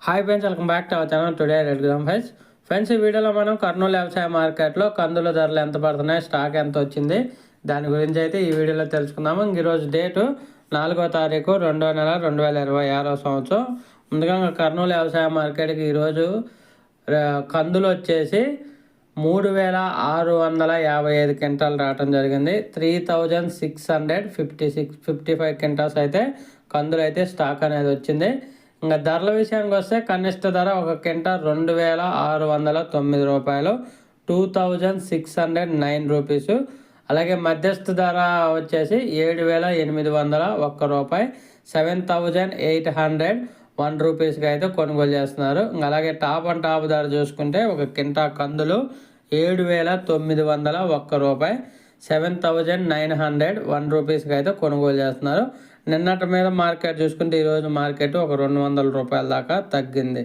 Hi friends, welcome back to our channel. Today red gram friends, ఈ వీడియోలో మనం కర్నూలు వ్యవసాయ మార్కెట్లో కందుల ధరలు ఎంత పడుతున్నాయి, స్టాక్ ఎంత వచ్చింది, దాని గురించి అయితే ఈ వీడియోలో తెలుసుకుందాము. ఈరోజు డేటు 4వ తారీఖు 2వ నెల 2026 సంవత్సరం. ముందుగా కర్నూలు వ్యవసాయ మార్కెట్కి ఈరోజు కందులు వచ్చేసి 3655 క్వింటాలు రావడం జరిగింది. 3655 క్వింటాల్స్ అయితే కందులు అయితే స్టాక్ అనేది వచ్చింది. ఇంకా ధరల విషయానికి వస్తే కనిష్ట ధర ఒక క్వింటాల్ 2609 రూపాయలు, 2609 రూపీస్. అలాగే మధ్యస్థ ధర వచ్చేసి 7801 రూపాయి, 7801 రూపీస్కి అయితే కొనుగోలు చేస్తున్నారు. అలాగే టాప్ అండ్ టాప్ ధర చూసుకుంటే ఒక క్వింటా కందులు 7901 రూపాయి, 7901 రూపీస్కి అయితే కొనుగోలు చేస్తున్నారు. నిన్నటి మీద మార్కెట్ చూసుకుంటే ఈరోజు మార్కెట్ ఒక 200 రూపాయల దాకా తగ్గింది.